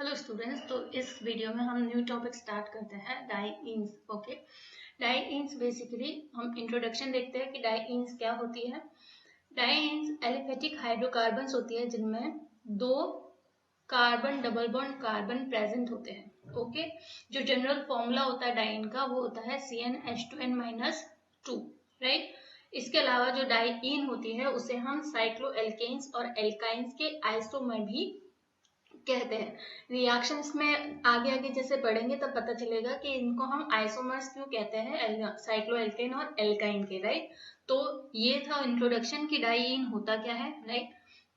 Hello students, तो इस video में हम न्यू टॉपिक स्टार्ट करते हैं डाइईन्स। ओके, डाइईन्स बेसिकली हम इंट्रोडक्शन देखते हैं कि डाइईन्स क्या होती है। डाइईन्स एलिफेटिक हाइड्रोकार्बन्स होती है जिनमें दो carbon double bond carbon present होते हैं। ओके, जो जनरल फॉर्मूला होता है डाइईन का वो होता है CnH2n-2, राइट। इसके अलावा जो डाइईन होती है उसे हम साइक्लोएल्केन्स और एल्काइंस के आइसोमर भी कहते हैं। रिएक्शंस में आगे आगे जैसे बढ़ेंगे तब पता चलेगा कि इनको हम आइसोमर्स क्यों कहते हैं, साइक्लोएल्केन और एल्काइन के, राइट। तो ये था इंट्रोडक्शन कि डाइईन होता क्या है, राइट।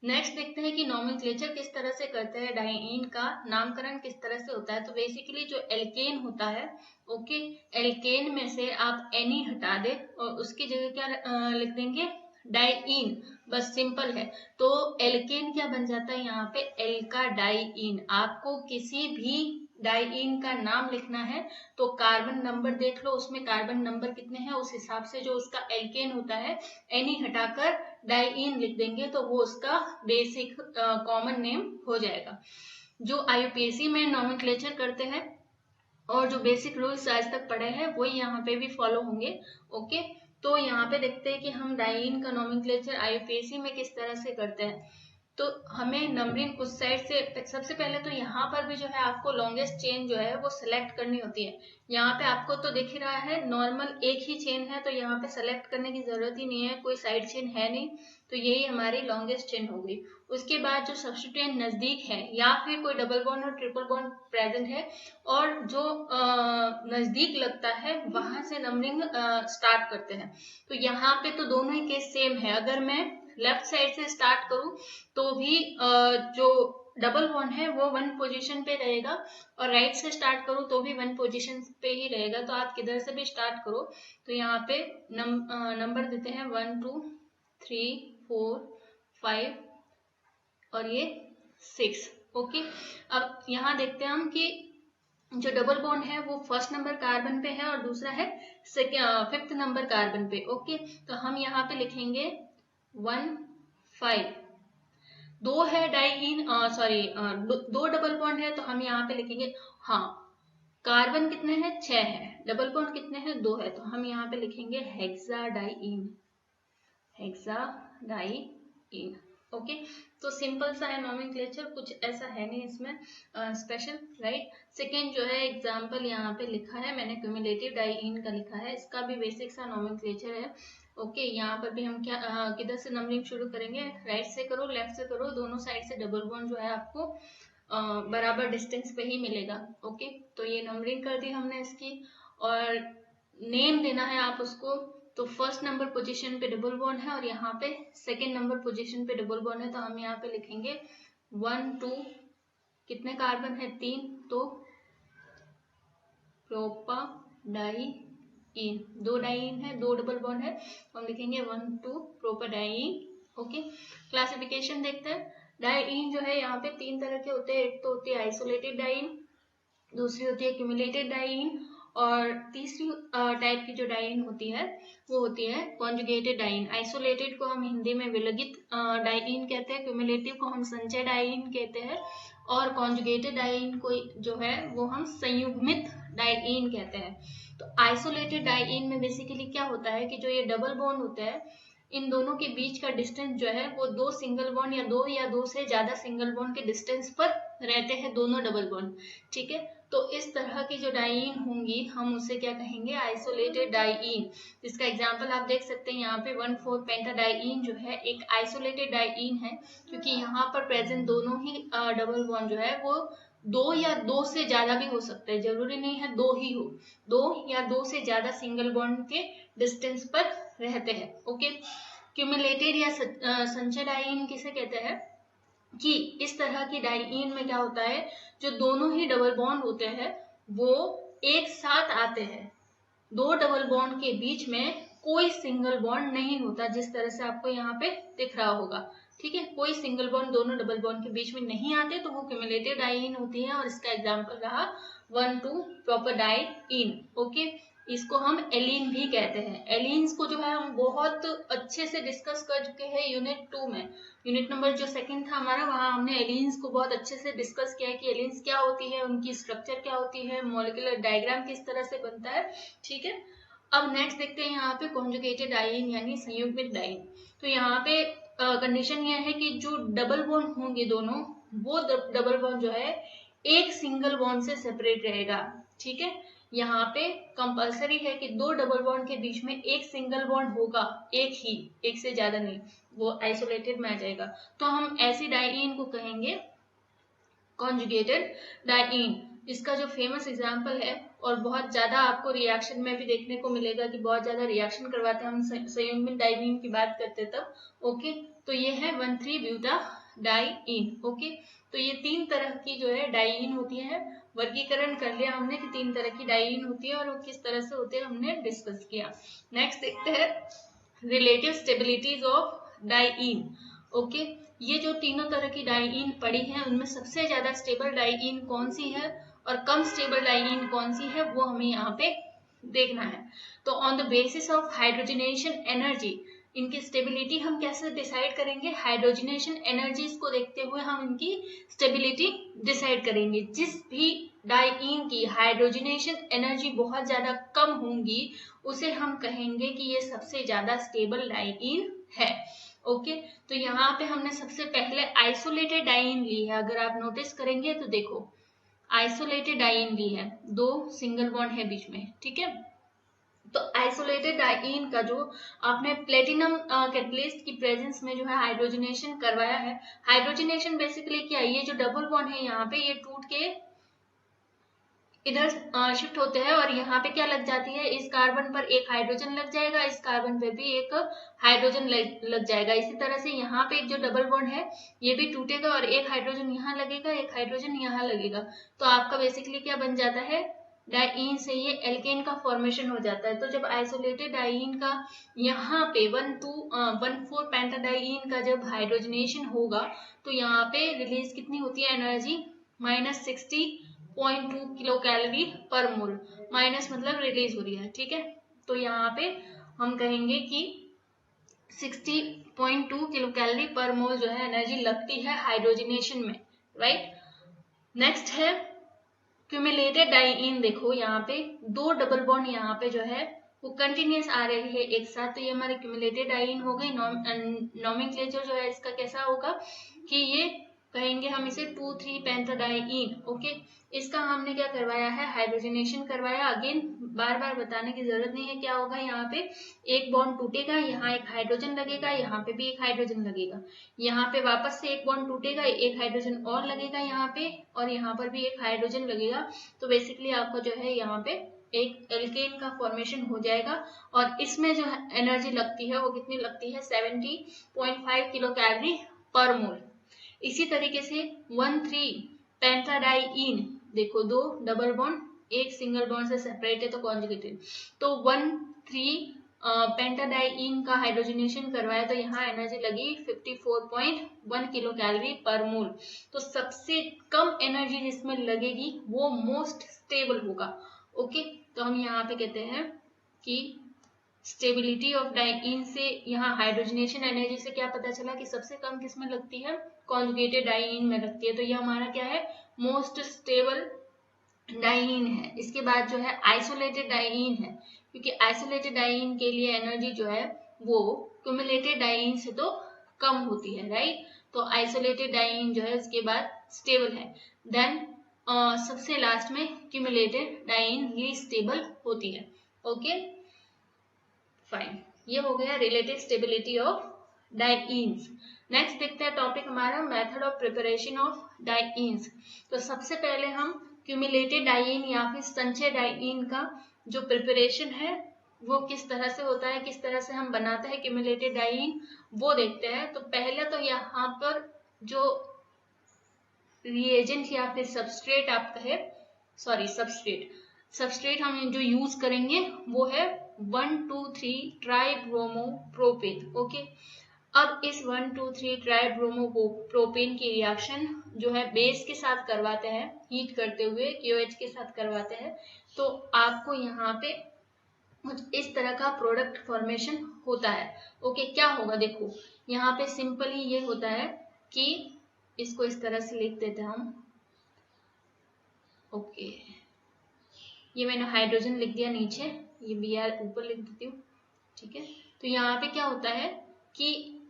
नेक्स्ट देखते हैं कि नॉमेनक्लेचर किस तरह से करते हैं, डाइईन का नामकरण किस तरह से होता है। तो बेसिकली जो एल्केन होता है, ओके, एल्केन में से आप एनी हटा दे और उसकी जगह क्या लिख देंगे, डाइईन, बस सिंपल है। तो एल्केन क्या बन जाता है यहाँ पे, एल्का डाइईन। आपको किसी भी डाइईन का नाम लिखना है तो कार्बन नंबर देख लो, उसमें कार्बन नंबर कितने हैं उस हिसाब से जो उसका एल्केन होता है एनी हटाकर डाइईन लिख देंगे तो वो उसका बेसिक कॉमन नेम हो जाएगा। जो IUPAC में नॉमेनक्लेचर करते हैं और जो बेसिक रूल्स आज तक पढ़े हैं वो यहाँ पे भी फॉलो होंगे। ओके, तो यहाँ पे देखते हैं कि हम डाइईन का नॉमेनक्लेचर IUPAC में किस तरह से करते हैं। तो हमें नंबरिंग उस साइड से सबसे पहले तो यहाँ पर भी जो है आपको लॉन्गेस्ट चेन जो है वो सिलेक्ट करनी होती है। यहाँ पे आपको तो दिख ही रहा है नॉर्मल एक ही चेन है, तो यहाँ पे सेलेक्ट करने की जरूरत ही नहीं है, कोई साइड चेन है नहीं, तो यही हमारी लॉन्गेस्ट चेन हो गई। उसके बाद जो सब्स्टिट्यूएंट नजदीक है या फिर कोई डबल बॉन्ड और ट्रिपल बॉन्ड प्रेजेंट है और जो नजदीक लगता है वहां से नंबरिंग स्टार्ट करते हैं। तो यहाँ पे तो दोनों ही केस सेम है। अगर मैं लेफ्ट साइड से स्टार्ट करूं तो भी जो डबल बॉन्ड है वो 1 पोजीशन पे रहेगा और राइट से स्टार्ट करूं तो भी 1 पोजीशन पे ही रहेगा। तो आप किधर से भी स्टार्ट करो तो यहाँ पे नंबर देते हैं 1 2 3 4 5 और ये 6। ओके, अब यहाँ देखते हैं हम कि जो डबल बॉन्ड है वो फर्स्ट नंबर कार्बन पे है और दूसरा है फिफ्थ नंबर कार्बन पे। ओके, तो हम यहाँ पे लिखेंगे 1 5। दो है डाइईन, सॉरी, दो डबल बॉन्ड है तो हम यहाँ पे लिखेंगे, हाँ, कार्बन कितने हैं 6 है, डबल बॉन्ड कितने हैं 2 है, तो हम यहाँ पे लिखेंगे हेक्साडाइईन, हेक्साडाइईन। ओके, तो सिंपल सा है नॉमेनक्लेचर, कुछ ऐसा है नहीं इसमें स्पेशल, राइट। सेकेंड जो है एग्जाम्पल यहाँ पे लिखा है मैंने, क्यूमुलेटिव डाइईन का लिखा है, इसका भी बेसिक सा नॉमेनक्लेचर है। ओके, यहाँ पर भी हम क्या किधर से नंबरिंग शुरू करेंगे, राइट से करो लेफ्ट से करो, दोनों साइड से डबल बॉन्ड जो है आपको बराबर डिस्टेंस पे ही मिलेगा। ओके, तो ये नंबरिंग कर दी हमने इसकी और नेम देना है आप उसको। तो फर्स्ट नंबर पोजीशन पे डबल बॉन्ड है और यहाँ पे सेकेंड नंबर पोजीशन पे डबल बॉन्ड है, तो हम यहाँ पे लिखेंगे 1 2, कितने कार्बन है 3, तो प्रोपाडाइईन, 2 डाइईन है, 2 डबल बॉन्ड है, तो हम लिखेंगे 1 2 प्रोपाडाइईन। ओके, क्लासिफिकेशन देखते हैं। डाइईन जो है यहाँ पे 3 तरह के होते हैं, एक तो होती है आइसोलेटेड डाइईन, दूसरी होती है क्यूमुलेटेड डाइईन और तीसरी टाइप की जो डाइईन होती है वो होती है कॉन्जुगेटेड डाइईन। आइसोलेटेड को हम हिंदी में विलगित डाइईन कहते हैं, क्यूमुलेटिव को हम संचय डाइईन कहते हैं और कॉन्जुगेटेड डाइईन को जो है वो हम संयुग्मित डाइईन कहते हैं। तो आइसोलेटेड डाइईन में बेसिकली क्या होता है कि जो ये डबल बॉन्ड होता है इन दोनों के बीच का डिस्टेंस जो है वो 2 सिंगल बॉन्ड या दो से ज्यादा सिंगल बॉन्ड के डिस्टेंस पर रहते हैं दोनों डबल बॉन्ड, ठीक है। तो इस तरह की जो डाइईन होंगी हम उसे क्या कहेंगे, आइसोलेटेड डाइईन। इसका एग्जांपल आप देख सकते हैं यहाँ पे 1,4 पेंटाडाइईन जो है एक आइसोलेटेड डाइईन है, क्योंकि यहाँ पर प्रेजेंट दोनों ही डबल बॉन्ड जो है वो 2 या 2 से ज्यादा भी हो सकते हैं, जरूरी नहीं है 2 ही हो, 2 या 2 से ज्यादा सिंगल बॉन्ड के डिस्टेंस पर रहते हैं। ओके, क्यूमुलेटेड या संचय डाइईन किसे कहते हैं कि इस तरह की डाइईन में क्या होता है, जो दोनों ही डबल बॉन्ड होते हैं वो एक साथ आते हैं, 2 डबल बॉन्ड के बीच में कोई सिंगल बॉन्ड नहीं होता, जिस तरह से आपको यहाँ पे दिख रहा होगा, ठीक है। कोई सिंगल बॉन्ड दोनों डबल बॉन्ड के बीच में नहीं आते तो वो क्यूमुलेटिव डाइईन होती है और इसका एग्जांपल रहा 1 2 प्रोपाडाइईन। ओके, इसको हम एलीन भी कहते हैं। एलीन्स को जो है हम बहुत अच्छे से डिस्कस कर चुके हैं यूनिट 2 में। यूनिट नंबर जो सेकंड था हमारा, वहां हमने एलीन्स को बहुत अच्छे से डिस्कस किया है कि एलीन्स क्या होती है, उनकी स्ट्रक्चर क्या होती है, मॉलिक्यूलर डायग्राम किस तरह से बनता है। ठीक है, अब नेक्स्ट देखते हैं यहाँ पे कॉन्जुगेटेड डाइईन यानी संयुग्मित डाइईन। तो यहाँ पे कंडीशन ये है कि जो डबल बॉन्ड होंगे दोनों, वो डबल बॉन्ड जो है एक सिंगल बॉन्ड से सेपरेट रहेगा। ठीक है, यहाँ पे कंपलसरी है कि दो डबल बॉन्ड के बीच में एक सिंगल बॉन्ड होगा, एक ही, एक से ज्यादा नहीं, वो आइसोलेटेड में आ जाएगा। तो हम ऐसी डाइईन को कहेंगे कॉन्जुगेटेड डाइईन। इसका जो फेमस एग्जांपल है और बहुत ज्यादा आपको रिएक्शन में भी देखने को मिलेगा कि बहुत ज्यादा रिएक्शन करवाते हैं हम संयुग्मित डाइईन की बात करते तब। ओके, तो ये है 1,3-ब्यूटाडाइईन। ओके, तो ये 3 तरह की जो है डाइईन होती है। वर्गीकरण कर लिया हमने कि 3 तरह की डाइईन होती है और वो किस तरह से होते हैं हमने डिस्कस किया। नेक्स्ट देखते हैं relative stabilities of diene. Okay, ये जो तीनों तरह की डाइईन पड़ी है उनमें सबसे ज्यादा स्टेबल डाइईन कौन सी है और कम स्टेबल डाइईन कौन सी है, वो हमें यहाँ पे देखना है। तो on the basis of hydrogenation energy, इनकी स्टेबिलिटी हम कैसे डिसाइड करेंगे, हाइड्रोजनेशन एनर्जीज को देखते हुए हम इनकी स्टेबिलिटी डिसाइड करेंगे। जिस भी डाइईन की हाइड्रोजनेशन एनर्जी बहुत ज्यादा कम होंगी उसे हम कहेंगे कि ये सबसे ज्यादा स्टेबल डाइईन है। ओके, तो यहाँ पे हमने सबसे पहले आइसोलेटेड डाइईन ली है। अगर आप नोटिस करेंगे तो देखो आइसोलेटेड डाइईन ली है, 2 सिंगल बॉन्ड है बीच में। ठीक है, तो आइसोलेटेड डाइईन का जो आपने प्लेटिनम कैटलिस्ट की प्रेजेंस में जो है हाइड्रोजनेशन करवाया है। हाइड्रोजनेशन बेसिकली क्या है, ये जो डबल बॉन्ड है यहाँ पे ये टूट के इधर शिफ्ट होते हैं और यहाँ पे क्या लग जाती है, इस कार्बन पर एक हाइड्रोजन लग जाएगा, इस कार्बन पे भी एक हाइड्रोजन लग जाएगा। इसी तरह से यहाँ पे एक जो डबल बॉन्ड है ये भी टूटेगा और एक हाइड्रोजन यहाँ लगेगा, एक हाइड्रोजन यहाँ लगेगा। तो आपका बेसिकली क्या बन जाता है, डाइईन से ये एल्केन का फॉर्मेशन हो जाता है। तो जब आइसोलेटेड डाइईन का यहाँ पे 1,2,1,4 पेंटाडाइईन का जब हाइड्रोजनेशन होगा तो यहाँ पे रिलीज कितनी होती है एनर्जी, -60.2 किलो कैलोरी पर मोल। माइनस मतलब रिलीज हो रही है। ठीक है, तो यहाँ पे हम कहेंगे कि 60.2 किलो कैलोरी पर मोल जो है एनर्जी लगती है हाइड्रोजनेशन में। राइट, नेक्स्ट है क्यूमुलेटेड डाइईन। देखो यहाँ पे 2 डबल बॉन्ड यहाँ पे जो है वो कंटिन्यूस आ रहे हैं एक साथ, तो ये हमारे क्यूमुलेटेड डाइईन हो गई। नॉमेनक्लेचर जो है इसका कैसा होगा कि ये कहेंगे हम इसे 2,3 पेंटाडाइईन। ओके, इसका हमने क्या करवाया है, हाइड्रोजनेशन करवाया। अगेन बार बार बताने की जरूरत नहीं है। क्या होगा, यहाँ पे एक बॉन्ड टूटेगा, यहाँ एक हाइड्रोजन लगेगा, यहाँ पे भी एक हाइड्रोजन लगेगा, यहाँ पे वापस से एक बॉन्ड टूटेगा, एक हाइड्रोजन और लगेगा यहाँ पे, और यहाँ पर भी एक हाइड्रोजन लगेगा। तो बेसिकली आपको जो है यहाँ पे एक एल्केन का फॉर्मेशन हो जाएगा और इसमें जो एनर्जी लगती है वो कितनी लगती है, 70.5 किलो कैलोरी पर मोल। इसी तरीके से 1,3 पेंटाडाइईन, देखो 2 डबल बॉन्ड एक सिंगल बॉन्ड से सेपरेट है तो कॉन्जुगेटेड। तो 1,3 पेंटाडाइईन का हाइड्रोजनेशन करवाया तो यहाँ एनर्जी लगी 54.1 किलो कैलोरी पर मोल। तो सबसे कम एनर्जी जिसमें लगेगी वो मोस्ट स्टेबल होगा। ओके, तो हम यहाँ पे कहते हैं कि स्टेबिलिटी ऑफ डाइईन से यहाँ हाइड्रोजनेशन एनर्जी से क्या पता चला कि सबसे कम किसमें लगती है, कॉन्जुगेटेड डाइईन में लगती है। तो ये हमारा क्या है, मोस्ट स्टेबल डाइईन है। इसके बाद जो है आइसोलेटेड डाइईन है, क्योंकि आइसोलेटेड डाइईन के लिए एनर्जी जो है वो क्यूमुलेटेड डाइईन से तो कम होती है। राइट, तो आइसोलेटेड डाइईन जो है उसके बाद स्टेबल है। देन सबसे लास्ट में क्यूमुलेटेड डाइईन लीस्ट स्टेबल होती है। ओके फाइन, ये हो गया रिलेटिव स्टेबिलिटी ऑफ डाइईन्स। नेक्स्ट देखते हैं टॉपिक हमारा मेथड ऑफ प्रिपरेशन ऑफ डाइईन्स। तो सबसे पहले हम क्यूमुलेटेड डाइईन या फिर संचय डाइईन का जो प्रिपरेशन है वो किस तरह से होता है, किस तरह से हम बनाते हैं क्यूमुलेटेड डाइईन, वो देखते हैं। तो पहले तो यहाँ पर जो रिएजेंट या फिर सबस्ट्रेट आप कहे, सॉरी सबस्ट्रेट हम जो यूज करेंगे वो है 1,2,3 ट्राइब्रोमोप्रोपेन। ओके, अब इस 1,2,3 ट्राइब्रोमोप्रोपेन की रिएक्शन जो है बेस के साथ करवाते हैं, हीट करते हुए KOH के साथ करवाते हैं। तो आपको यहाँ पे कुछ इस तरह का प्रोडक्ट फॉर्मेशन होता है। ओके, क्या होगा देखो, यहाँ पे सिंपली ये होता है कि इसको इस तरह से लिख देते हैं हम। ओके, ये मैंने हाइड्रोजन लिख दिया नीचे, ये Br ऊपर लिख देती हूँ, ठीक है। तो यहाँ पे क्या होता है कि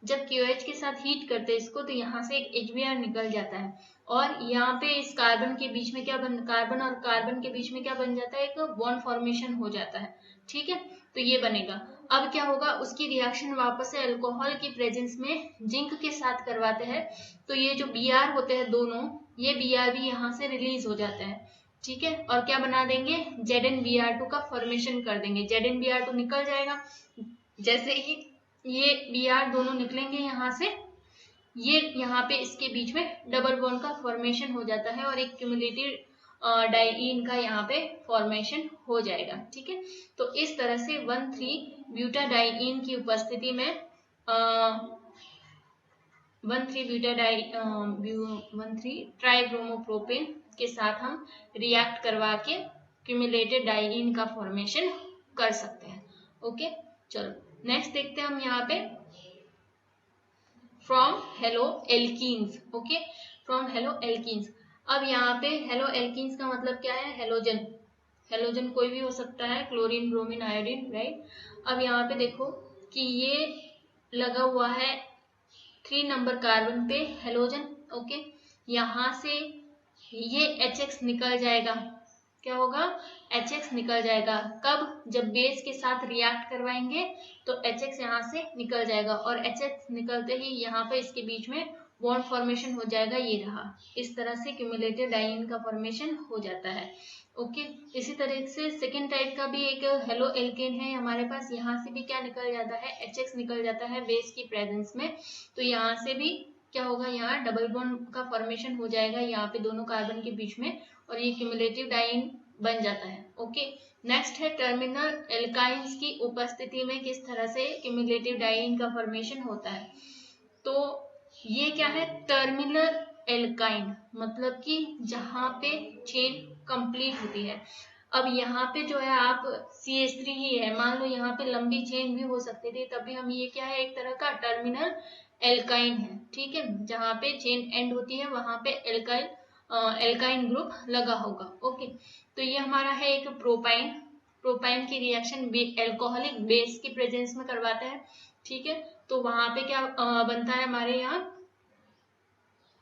जब QH के साथ हीट करते हैं इसको, तो यहाँ से एक HBr निकल जाता है और यहाँ पे इस कार्बन के बीच में क्या कार्बन और कार्बन के बीच में क्या बन जाता है, एक बॉन्ड फॉर्मेशन हो जाता है, ठीक है। तो ये बनेगा। अब क्या होगा, उसकी रिएक्शन वापस से अल्कोहल की प्रेजेंस में जिंक के साथ करवाते हैं, तो ये जो Br होते हैं दोनों, ये Br भी यहाँ से रिलीज हो जाते हैं, ठीक है। और क्या बना देंगे, ZnBr2 का फॉर्मेशन कर देंगे। ZnBr2 निकल जाएगा। जैसे ही ये Br दोनों निकलेंगे यहाँ से, ये यहाँ पे इसके बीच में डबल बॉन्ड का फॉर्मेशन हो जाता है और एक क्यूमुलेटिव डाइईन का यहाँ पे फॉर्मेशन हो जाएगा, ठीक है। तो इस तरह से 1,3-ब्यूटाडाइईन की उपस्थिति में 1,3-ट्राइब्रोमोप्रोपेन के साथ हम रिएक्ट करवा के क्यूमुलेटेड डाइईन का फॉर्मेशन कर सकते हैं। ओके, चलो नेक्स्ट देखते हैं हम यहाँ पे from hello alkenes. Okay, from hello alkenes. अब यहाँ पे हेलो एल्कीन्स का मतलब क्या है, हेलोजन। हेलोजन कोई भी हो सकता है, क्लोरीन, ब्रोमीन, आयोडीन, राइट। अब यहाँ पे देखो कि ये लगा हुआ है 3 नंबर कार्बन पे हेलोजन। ओके, यहाँ से ये HX निकल जाएगा। क्या होगा, HX निकल जाएगा। कब, जब बेस के साथ रिएक्ट करवाएंगे तो HX यहाँ से निकल जाएगा और HX निकलते ही यहाँ पे इसके बीच में बॉन्ड फॉर्मेशन हो जाएगा, ये रहा। इस तरह से क्यूमुलेटेड डाइईन का फॉर्मेशन हो जाता है। ओके, इसी तरह से सेकेंड टाइप का भी एक हेलो एल्केन है हमारे पास। यहाँ से भी क्या निकल जाता है, HX निकल जाता है बेस की प्रेजेंस में। तो यहाँ से भी क्या होगा, यहाँ डबल बॉन्ड का फॉर्मेशन हो जाएगा यहाँ पे दोनों कार्बन के बीच में और ये क्यूमुलेटिव डाइईन बन जाता है। ओके, नेक्स्ट है टर्मिनल एल्काइंस की उपस्थिति में किस तरह से क्यूमुलेटिव डाइईन का फॉर्मेशन होता है। तो ये क्या है, टर्मिनल एल्काइन, मतलब कि जहां पे चेन कंप्लीट होती है। अब यहाँ पे जो है आप CH3 ही है, मान लो यहाँ पे लंबी चेन भी हो सकती थी, तब भी हम ये क्या है, एक तरह का टर्मिनल एल्काइन है, ठीक है। जहाँ पे चेन एंड होती है वहां पे एल्काइन ग्रुप लगा होगा। ओके, तो ये हमारा है एक प्रोपाइन। प्रोपाइन की रिएक्शन एल्कोहलिक बेस की प्रेजेंस में करवाते हैं, ठीक है। तो वहां पे क्या बनता है हमारे यहाँ,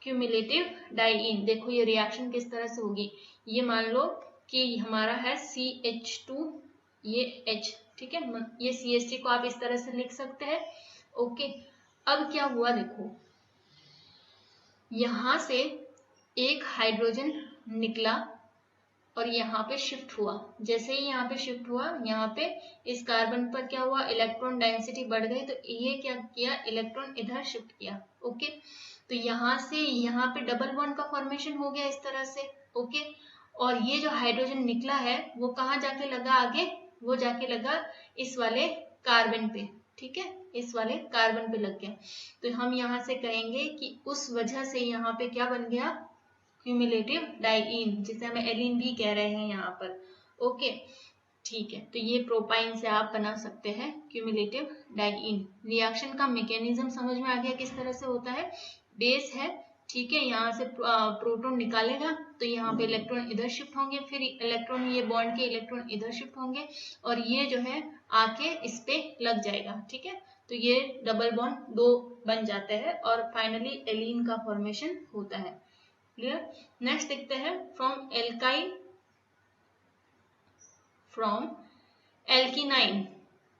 क्यूमुलेटिव डाइईन। देखो ये रिएक्शन किस तरह से होगी, ये मान लो कि हमारा है CH2, ये H, ठीक है। ये CH3 को आप इस तरह से लिख सकते हैं। ओके, अब क्या हुआ देखो, यहां से एक हाइड्रोजन निकला और यहाँ पे शिफ्ट हुआ। जैसे ही यहाँ पे शिफ्ट हुआ, यहाँ पे इस कार्बन पर क्या हुआ, इलेक्ट्रॉन डेंसिटी बढ़ गई, तो ये क्या किया, इलेक्ट्रॉन इधर शिफ्ट किया। ओके, तो यहाँ से यहाँ पे डबल बॉन्ड का फॉर्मेशन हो गया इस तरह से। ओके, और ये जो हाइड्रोजन निकला है वो कहाँ जाके लगा आगे, वो जाके लगा इस वाले कार्बन पे, ठीक है, इस वाले कार्बन पे लग गया। तो हम यहाँ से कहेंगे कि उस वजह से यहाँ पे क्या बन गया, क्यूमुलेटिव डाइईन, जिसे हमें एलिन भी कह रहे हैं यहाँ पर। ओके, ठीक है। तो ये प्रोपाइन से आप बना सकते हैं क्यूमुलेटिव डाइईन। रिएक्शन का मैकेनिज्म समझ में आ गया किस तरह से होता है। बेस है, ठीक है, यहाँ से प्रोटॉन निकालेगा तो यहाँ पे इलेक्ट्रॉन इधर शिफ्ट होंगे, फिर इलेक्ट्रॉन, ये बॉन्ड के इलेक्ट्रॉन इधर शिफ्ट होंगे और ये जो है आके इस पे लग जाएगा, ठीक है। तो ये डबल बॉन्ड 2 बन जाते हैं और फाइनली एलीन का फॉर्मेशन होता है। क्लियर। नेक्स्ट देखते हैं फ्रॉम एल्काइन, फ्रॉम एल्किनाइन।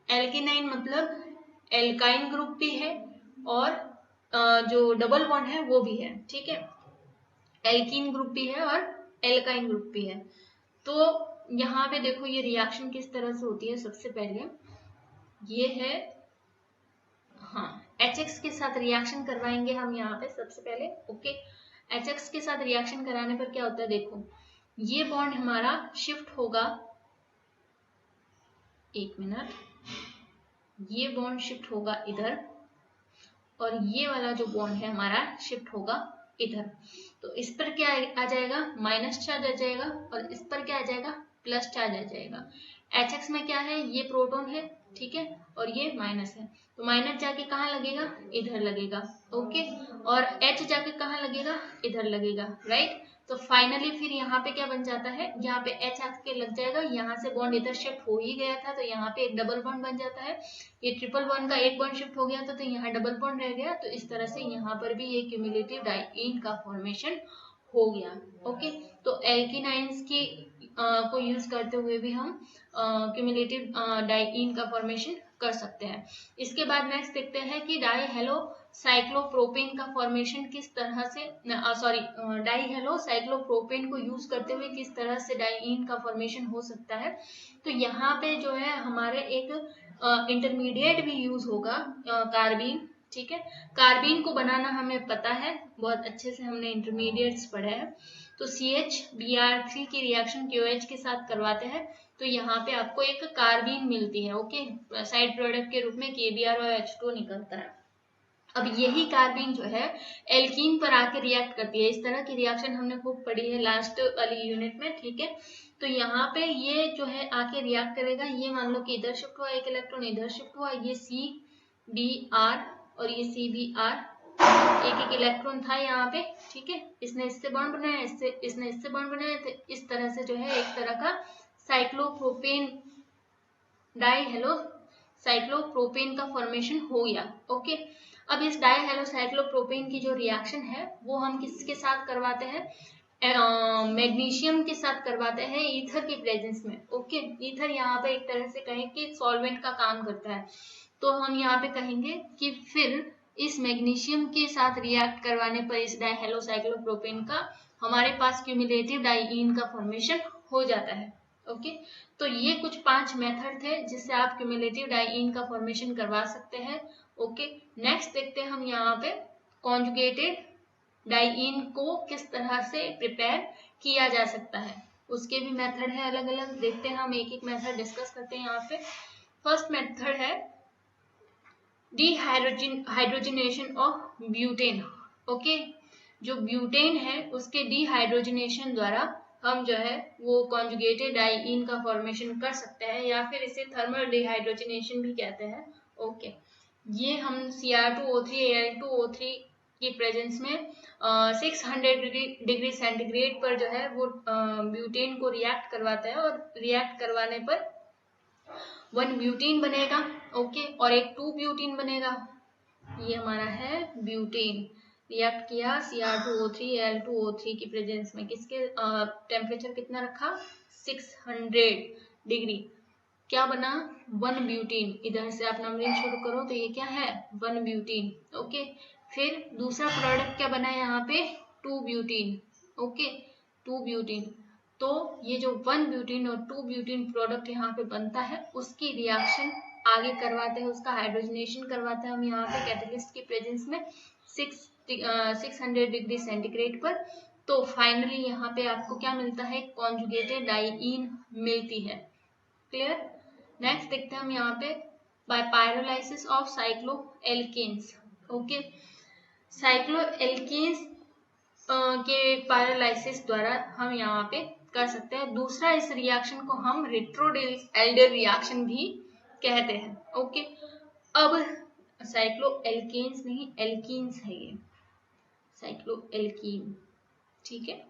एल्किनाइन मतलब एल्काइन ग्रुप भी है और जो डबल बॉन्ड है वो भी है, ठीक है। एल्कीन ग्रुप भी है और एल्काइन ग्रुप भी है। तो यहाँ पे देखो ये रिएक्शन किस तरह से होती है। सबसे पहले ये है, हाँ, HX के साथ रिएक्शन करवाएंगे हम यहाँ पे सबसे पहले। ओके, HX के साथ रिएक्शन कराने पर क्या होता है, देखो ये बॉन्ड हमारा शिफ्ट होगा, एक मिनट, ये बॉन्ड शिफ्ट होगा इधर और ये वाला जो बॉन्ड है हमारा शिफ्ट होगा इधर। तो इस पर क्या आ जाएगा, माइनस चार्ज आ जाएगा और इस पर क्या आ जाएगा, प्लस चार्ज आ जाएगा। HX में क्या है, ये प्रोटॉन है, ठीक है, और ये माइनस है, तो माइनस जाके कहाँ लगेगा, इधर लगेगा, ओके, और H जाके कहाँ लगेगा, इधर लगेगा, राइट। तो फाइनली फिर यहाँ पे क्या बन जाता है, यहाँ पे H आके लग जाएगा, यहाँ से बॉन्ड इधर शिफ्ट हो ही गया था, तो यहाँ पे एक डबल बॉन्ड बन जाता है, ये ट्रिपल बॉन्ड का एक बॉन्ड शिफ्ट हो गया था, तो यहाँ डबल बॉन्ड रह गया, तो इस तरह से यहाँ पर भी ये क्यूमुलेटिव डाइईन का फॉर्मेशन हो गया, ओके। तो एल्किनाइंस की को यूज करते हुए भी हम क्यूमुलेटिव डाइईन का फॉर्मेशन कर सकते हैं। इसके बाद नेक्स्ट देखते हैं कि डाई हेलो साइक्लोप्रोपेन का फॉर्मेशन किस तरह से, डाई हेलो साइक्लोप्रोपेन को यूज करते हुए किस तरह से डाइईन का फॉर्मेशन हो सकता है। तो यहाँ पे जो है हमारे एक इंटरमीडिएट भी यूज होगा, कार्बीन, ठीक है। कार्बीन को बनाना हमें पता है, बहुत अच्छे से हमने इंटरमीडिएट्स पढ़े हैं। तो CH-Br3 की रिएक्शन KOH के साथ करवाते हैं, तो यहाँ पे आपको एक कार्बीन मिलती है, ओके, साइड प्रोडक्ट के रूप में KBr और H2 निकलता है। अब यही कार्बीन जो है एल्कीन पर आके रिएक्ट करती है, इस तरह की रिएक्शन हमने खूब पढ़ी है लास्ट वाली यूनिट में, ठीक है। तो यहाँ पे ये जो है आके रिएक्ट करेगा, ये मान लो कि इधर शिफ्ट हुआ एक इलेक्ट्रॉन, इधर शिफ्ट हुआ, ये CBr और ये CBr, एक इलेक्ट्रॉन था यहाँ पे, ठीक है, इसने इससे बॉन्ड बनाया, इसने इससे बॉन्ड बनाया, तो इस तरह से जो है एक तरह का साइक्लोप्रोपेन डाई हेलो साइक्लोप्रोपेन का फॉर्मेशन हो गया, ओके। अब इस डाई हेलो साइक्लोप्रोपेन की जो रिएक्शन है वो हम किसके साथ करवाते हैं, मैग्नीशियम के साथ करवाते हैं ईथर के प्रेजेंस में, ओके। ईथर यहाँ पे एक तरह से कहें कि सॉल्वेंट का काम करता है, तो हम यहाँ पे कहेंगे कि फिर इस मैग्नीशियम के साथ रिएक्ट करवाने पर इस डाइहेलो साइक्लोप्रोपेन का हमारे पास क्यूमुलेटिव डाइईन का फॉर्मेशन हो जाता है, ओके। तो ये कुछ 5 मेथड थे जिससे आप क्यूमुलेटिव डाइईन का फॉर्मेशन करवा सकते हैं, ओके। नेक्स्ट देखते हैं हम यहाँ पे कॉन्जुगेटेड डाइईन को किस तरह से प्रिपेयर किया जा सकता है, उसके भी मेथड है अलग अलग, देखते हैं हम एक एक मेथड डिस्कस करते हैं यहाँ पे। फर्स्ट मेथड है डिहाइड्रोजनेशन ऑफ ब्यूटेन, ओके। जो ब्यूटेन है उसके डिहाइड्रोजनेशन द्वारा हम जो है वो कॉन्जुगेटेड डाइईन का फॉर्मेशन कर सकते हैं, या फिर इसे थर्मल डिहाइड्रोजनेशन भी कहते हैं, ओके। ये हम Cr2O3 Al2O3 की प्रेजेंस में 600 डिग्री सेंटीग्रेड पर जो है वो ब्यूटेन को रिएक्ट करवाता है, और रिएक्ट करवाने पर 1 ब्यूटीन बनेगा, ओके, और एक 2 ब्यूटीन बनेगा, ये हमारा है ब्यूटेन। रिएक्ट किया Cr2O3 Al2O3 की प्रेजेंस में, किसके टेम्परेचर कितना रखा, 600 डिग्री, क्या बना, 1 ब्यूटीन। इधर से आप नंबरिंग शुरू करो तो ये क्या है, 1 ब्यूटीन, ओके। फिर दूसरा प्रोडक्ट क्या बना है यहाँ पे, 2 ब्यूटीन, ओके, 2 ब्यूटीन। तो ये जो 1 ब्यूटीन और 2 ब्यूटीन प्रोडक्ट यहाँ पे बनता है उसकी रिएक्शन आगे करवाते हैं, उसका हाइड्रोजनेशन करवाते हैं हम यहाँ पे कैटलिस्ट की प्रेजेंस में 600 डिग्री सेंटीग्रेड पर। तो फाइनली यहाँ पे आपको क्या मिलता है, कॉन्जुगेटेड डाइईन मिलती है, क्लियर। नेक्स्ट देखते हैं हम यहाँ पे by pyrolysis of cycloalkanes, okay. Cycloalkanes के पायरोलाइसिस द्वारा हम यहाँ पे कर सकते हैं। दूसरा इस रिएक्शन को हम रेट्रोडेल्डर रिएक्शन भी कहते हैं, ओके। अब साइक्लोएल्केन्स नहीं, एल्कीन्स है ये, साइक्लोएल्कीन, ठीक है,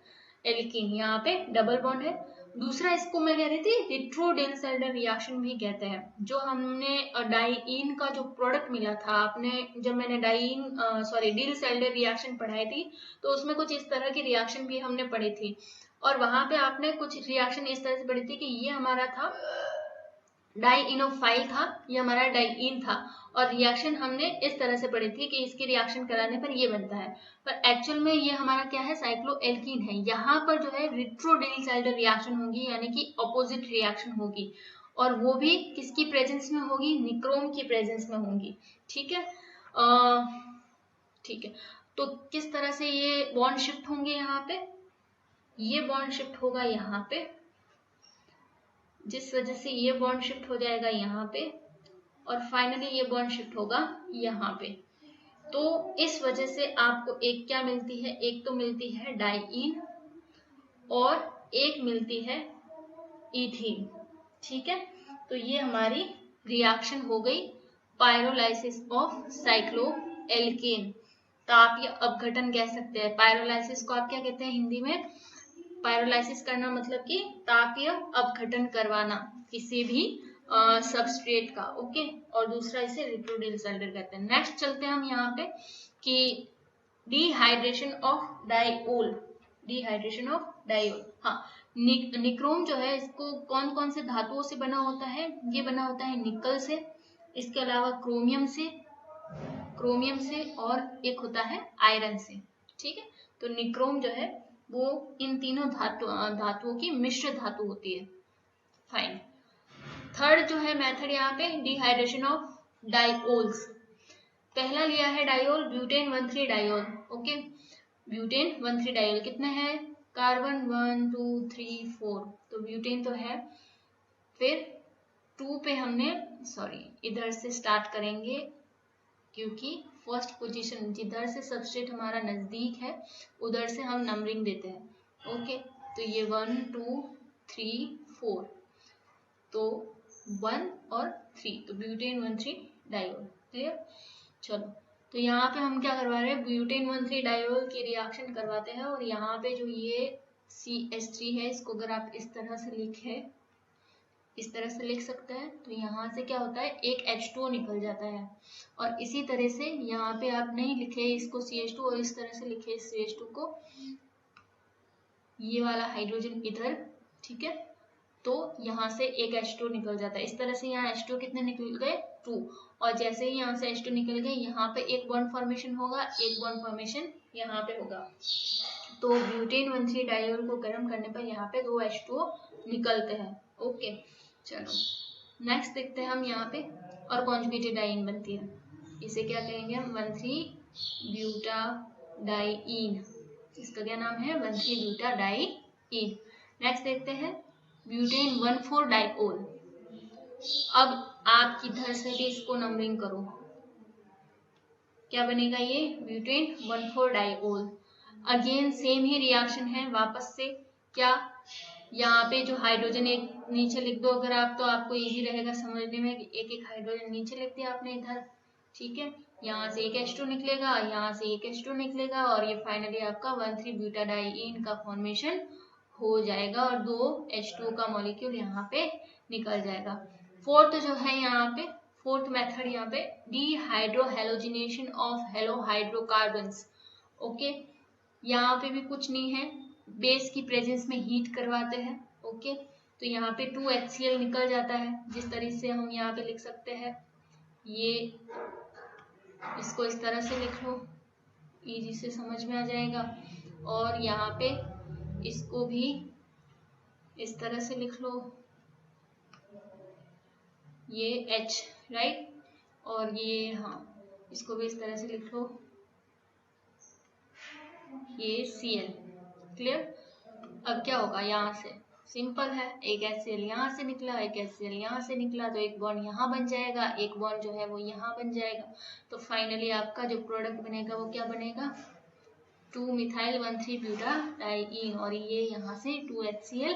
एल्कीन, यहाँ पे डबल बॉन्ड है। दूसरा इसको मैं कह रही थी रेट्रोडेल्डर रिएक्शन भी कहते हैं। जो हमने डाइईन का जो प्रोडक्ट मिला था, आपने जब मैंने डेल्डर रिएक्शन पढ़ाई थी तो उसमें कुछ इस तरह की रिएक्शन भी हमने पढ़ी थी, और वहां पे आपने कुछ रिएक्शन इस तरह से पढ़ी थी कि ये हमारा था डाइइनोफाइल था, ये हमारा डाइईन था, और रिएक्शन हमने इस तरह से पढ़ी थी कि इसकी रिएक्शन कराने पर ये बनता है, पर एक्चुअल में ये हमारा क्या है, साइक्लोएल्कीन है। यहाँ पर जो है रेट्रोडेल्डर रिएक्शन होगी, यानी कि ऑपोजिट रिएक्शन होगी, और वो भी किसकी प्रेजेंस में होगी, निक्रोम की प्रेजेंस में होगी, ठीक है। ठीक है, तो किस तरह से ये बॉन्ड शिफ्ट होंगे, यहाँ पे ये बॉन्ड शिफ्ट होगा यहाँ पे, जिस वजह से ये बॉन्ड शिफ्ट हो जाएगा यहाँ पे, और फाइनली ये बॉन्ड शिफ्ट होगा यहाँ पे। तो इस वजह से आपको एक क्या मिलती है, एक तो मिलती है डाइईन और एक मिलती है ईथीन, ठीक है, तो ये हमारी रिएक्शन हो गई पायरोलाइसिस ऑफ साइक्लोएल्केन। तापीय अपघटन कह सकते हैं। पायरोलाइसिस को आप क्या कहते हैं हिंदी में? पायरोलाइसिस करना मतलब कि तापीय अपघटन करवाना किसी भी सबस्ट्रेट का। ओके, और दूसरा इसे रिप्रोड्यूसर कहते हैं। नेक्स्ट चलते हैं हम यहाँ पे कि dehydration of diol. Dehydration of diol, हाँ, निक्रोम जो है इसको कौन कौन से धातुओं से बना होता है? ये बना होता है निकल से, इसके अलावा क्रोमियम से और एक होता है आयरन से। ठीक है, तो निक्रोम जो है वो इन तीनों धातुओं की मिश्र धातु होती है। फाइन। थर्ड जो है मेथड यहाँ पे डिहाइड्रेशन ऑफ डाइओल्स। पहला लिया है diol, butane 1,3 diol. Okay, butane 1,3 diol कितने हैं? कार्बन 1 2 3 4, तो ब्यूटेन तो है। फिर 2 पे हमने, सॉरी इधर से स्टार्ट करेंगे क्योंकि फर्स्ट पोजीशन जिधर से सबस्ट्रेट हमारा नजदीक है उधर से हम नंबरिंग देते हैं। ओके, तो ये 1 2 3 4, तो 1 और 3, तो ब्यूटेन 1,3 डाइओल। क्लियर? चलो, तो यहाँ पे हम क्या करवा रहे हैं? ब्यूटेन 1,3 डाइओल की रिएक्शन करवाते हैं। और यहाँ पे जो ये CH3 है इसको अगर आप इस तरह से लिख सकते हैं, तो यहाँ से क्या होता है? एक H2O निकल जाता है। और इसी तरह से यहाँ पे आप नहीं लिखे इसको CH2 और इस तरह से लिखे CH2 को, ये वाला हाइड्रोजन इधर, ठीक है, तो यहाँ से एक H2 निकल जाता है। इस तरह से यहाँ H2 कितने निकल गए? 2। और जैसे ही यहाँ से H2 निकल गए, यहाँ पे एक बॉन्ड फॉर्मेशन होगा, एक बॉन्ड फॉर्मेशन यहाँ पे होगा। तो ब्यूटेन 1,3 डाइओल को गर्म करने पर यहाँ पे 2 H2O निकलते हैं। ओके, चलो नेक्स्ट देखते हैं हम यहाँ पे। और कॉन्जुगेटेड डाइईन बनती है, इसे क्या कहेंगे हम? 1,3 ब्यूटाडाइईन। इसका क्या नाम है? 1,3 ब्यूटाडाइईन। नेक्स्ट देखते हैं ब्यूटेन 1,4 डाइओल। अब आप इधर से भी इसको नंबरिंग करो, क्या बनेगा ये? Butane 1,4 diol. अगेन सेम ही रिएक्शन है वापस से। क्या यहाँ पे जो हाइड्रोजन एक नीचे लिख दो अगर आप, तो आपको इजी रहेगा समझने में। एक एक हाइड्रोजन नीचे लिख दिया आपने इधर, ठीक है, यहाँ से एक H2 निकलेगा, यहाँ से एक H2 निकलेगा, और ये फाइनली आपका 1,3 ब्यूटाडाइईन का फॉर्मेशन हो जाएगा और 2 H2O का मॉलिक्यूल यहाँ पे निकल जाएगा। फोर्थ जो है यहाँ पे, फोर्थ मेथड यहाँ पे डिहाइड्रोहेलोजिनेशन ऑफ हेलोहाइड्रोकार्बन्स। ओके, यहाँ पे भी कुछ नहीं है, बेस की प्रेजेंस में हीट करवाते हैं। ओके, तो यहाँ पे 2 HCl निकल जाता है, जिस तरह से हम यहाँ पे लिख सकते हैं, ये इसको इस तरह से लिख लो, इजी से समझ में आ जाएगा। और यहाँ पे इसको भी इस तरह से लिख लो, ये H, राइट, और ये, हाँ, इसको भी इस तरह से लिख लो, ये Cl। क्लियर? अब क्या होगा? यहाँ से सिंपल है, एक HCl यहाँ से निकला, एक HCl यहाँ से निकला, तो एक बॉन्ड यहाँ बन जाएगा, एक बॉन्ड जो है वो यहाँ बन जाएगा। तो फाइनली आपका जो प्रोडक्ट बनेगा वो क्या बनेगा? 2 मिथाइल 1,3 ब्यूटाडाइईन, और ये यहाँ से 2 HCl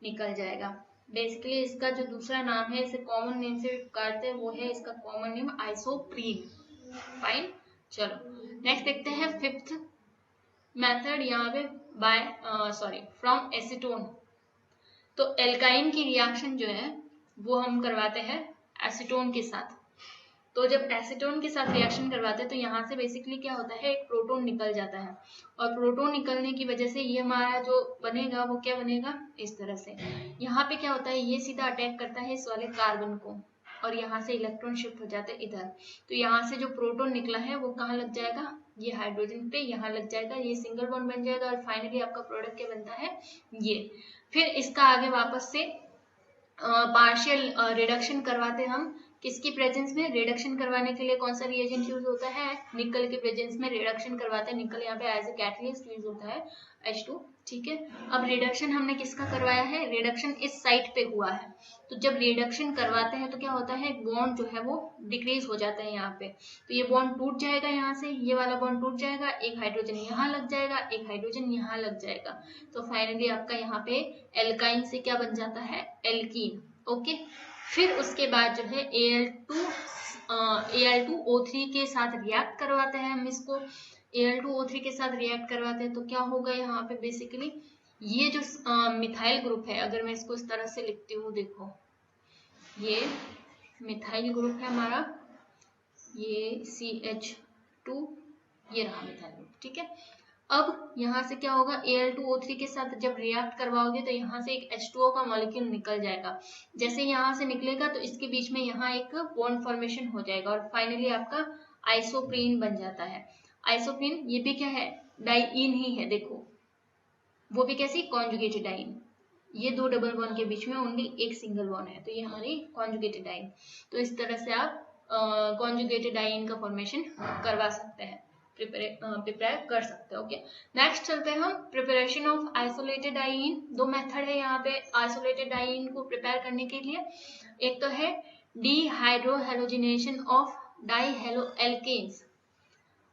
निकल जाएगा। बेसिकली इसका जो दूसरा नाम है, इसे कॉमन नेम से पुकारते हैं, वो है इसका कॉमन नेम आइसोप्रीन। फाइन, चलो नेक्स्ट देखते हैं फिफ्थ मेथड यहाँ पे फ्रॉम एसीटोन। तो एल्काइन की रिएक्शन जो है वो हम करवाते हैं एसीटोन के साथ। तो जब एसीटोन के साथ रिएक्शन करवाते हैं तो यहाँ से बेसिकली क्या होता है, एक प्रोटोन निकल जाता है, और प्रोटोन निकलने की वजह से ये हमारा जो बनेगा वो क्या बनेगा? इस तरह से। यहाँ पे क्या होता है, ये सीधा अटैक करता है इस वाले कार्बन को, और यहाँ से इलेक्ट्रॉन शिफ्ट हो जाते हैं इधर। तो यहाँ से जो प्रोटोन निकला है वो कहाँ लग जाएगा? ये हाइड्रोजन पे यहाँ लग जाएगा, ये सिंगल बॉन्ड बन जाएगा, और फाइनली आपका प्रोडक्ट क्या बनता है? ये। फिर इसका आगे वापस से पार्शियल रिडक्शन करवाते हैं हम, किसकी प्रेजेंस में? रिडक्शन करवाने के लिए कौन सा रिएजेंट यूज होता है? निकल के प्रेजेंस में रिडक्शन करवाते हैं। निकल यहाँ पे एज ए कैटलिस्ट यूज होता है, H2, ठीक है। अब रिडक्शन हमने किसका करवाया है? रिडक्शन इस साइट पे हुआ है। तो जब रिडक्शन करवाते हैं तो क्या होता है, बॉन्ड जो है वो डिक्रीज हो जाता है यहाँ पे। तो ये बॉन्ड टूट जाएगा, यहाँ से ये वाला बॉन्ड टूट जाएगा, एक हाइड्रोजन यहाँ लग जाएगा, एक हाइड्रोजन यहाँ लग जाएगा। तो फाइनली आपका यहाँ पे एल्काइन से क्या बन जाता है? एल्कीन। ओके। फिर उसके बाद जो है Al2O3 के साथ रिएक्ट करवाते हैं हम इसको। Al2O3 के साथ रिएक्ट करवाते हैं तो क्या होगा यहाँ पे बेसिकली ये जो मिथाइल ग्रुप है, अगर मैं इसको इस तरह से लिखती हूँ, देखो ये मिथाइल ग्रुप है हमारा, ये CH2, ये रहा मिथाइल ग्रुप, ठीक है। अब यहाँ से क्या होगा, Al2O3 के साथ जब रिएक्ट करवाओगे तो यहाँ से एक H2O का मॉलिक्यूल निकल जाएगा। जैसे यहाँ से निकलेगा तो इसके बीच में यहाँ एक बॉन्ड फॉर्मेशन हो जाएगा और फाइनली आपका आइसोप्रीन बन जाता है। आइसोप्रीन ये भी क्या है, डाइईन ही है, देखो वो भी कैसी, कॉन्जुगेटेड डाइईन। ये दो डबल बॉन्ड के बीच में ओनली एक सिंगल बॉन्ड है, तो ये हमारी कॉन्जुगेटेड डाइईन। तो इस तरह से आप कॉन्जुगेटेड डाइईन का फॉर्मेशन करवा सकते हैं, प्रिपेयर कर सकते हैं। ओके, नेक्स्ट चलते हैं हम प्रिपरेशन ऑफ आइसोलेटेड डाइईन। दो मेथड है यहाँ पे आइसोलेटेड डाइईन को प्रिपेयर करने के लिए। एक तो है डीहाइड्रोहेलोजिनेशन ऑफ डाइहेलोएल्केन्स।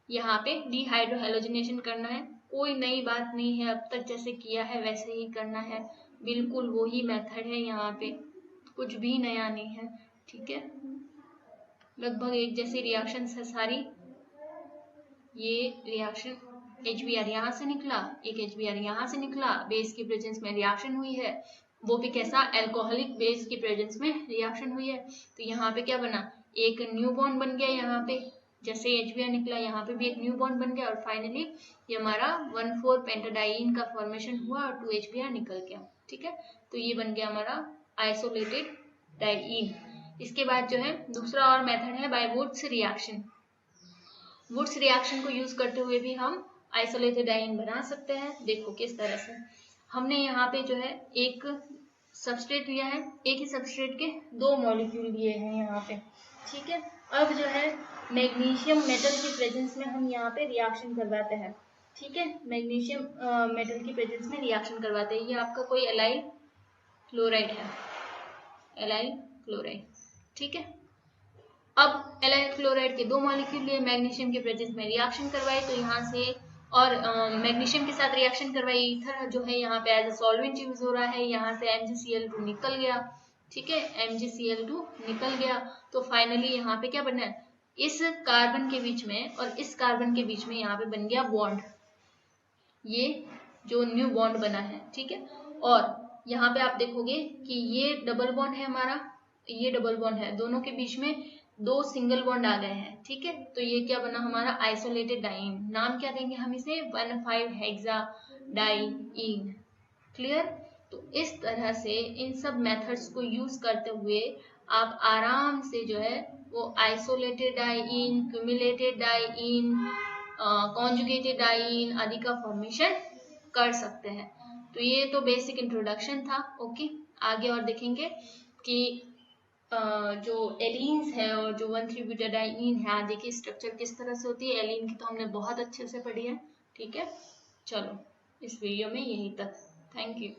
यहाँ पे डीहाइड्रोहेलोजिनेशन करना है, कोई नई बात नहीं है, अब तक जैसे किया है वैसे ही करना है, बिल्कुल वही मेथड है, यहाँ पे कुछ भी नया नहीं है, ठीक है। लगभग एक जैसी रिएक्शंस है सारी। ये रिएक्शन HBr यहाँ से निकला, एक HBr यहाँ से निकला, बेस की प्रेजेंस में रिएक्शन हुई है, वो भी कैसा, अल्कोहलिक बेस की प्रेजेंस में रिएक्शन हुई है। तो यहाँ पे क्या बना, एक न्यू बॉन्ड बन गया, यहाँ पे जैसे HBr निकला यहाँ पे भी एक न्यू बॉन्ड बन गया और फाइनली ये हमारा 1,4 पेंटाडाइईन का फॉर्मेशन हुआ और 2 HBr निकल गया, ठीक है। तो ये बन गया हमारा आइसोलेटेड डाइईन। इसके बाद जो है दूसरा और मेथड है by Wurtz reaction. Wurtz reaction को यूज करते हुए भी हम आइसोलेटेड डाइईन बना सकते हैं। देखो किस तरह से, हमने यहाँ पे जो है एक सबस्ट्रेट लिया है, एक ही सबस्ट्रेट के दो मॉलिक्यूल लिए हैं यहाँ पे, ठीक है। अब जो है मैग्नीशियम मेटल की प्रेजेंस में हम यहाँ पे रिएक्शन करवाते हैं, ठीक है। मैग्नीशियम मेटल की प्रेजेंस में रिएक्शन करवाते हैं। ये आपका कोई एलाइल क्लोराइड है, एलाइल क्लोराइड, ठीक है। अब एलाइल क्लोराइड के दो मॉलिक्यूल लिए, मैग्नीशियम के प्रेजेंस में रिएक्शन करवाए तो यहाँ से, और मैग्नीशियम के साथ रिएक्शन करवाई, ईथर जो है यहाँ पे एज अ सॉल्वेंट यूज हो रहा है, यहाँ से MgCl2 निकल गया, ठीक है, MgCl2 निकल गया। तो फाइनली यहाँ पे क्या बना है, इस कार्बन के बीच में और इस कार्बन के बीच में यहाँ पे बन गया बॉन्ड, ये जो न्यू बॉन्ड बना है, ठीक है। और यहाँ पे आप देखोगे कि ये डबल बॉन्ड है हमारा, ये डबल बॉन्ड है, दोनों के बीच में दो सिंगल बॉन्ड आ गए हैं, ठीक है। तो ये क्या बना हमारा आइसोलेटेड डाइईन। नाम क्या देंगे हम इसे, 1,5 हेक्सा डाइईन, क्लियर। तो इस तरह से इन सब मेथड्स को यूज करते हुए आप आराम से जो है वो isolated diene, cumulated diene, conjugated diene आदि का फॉर्मेशन कर सकते हैं। तो ये तो बेसिक इंट्रोडक्शन था। ओके, आगे और देखेंगे कि जो एलीन्स है और जो 1,3-ब्यूटाडाइईन है आदि की स्ट्रक्चर किस तरह से होती है। एलीन की तो हमने बहुत अच्छे से पढ़ी है, ठीक है। चलो इस वीडियो में यहीं तक, थैंक यू।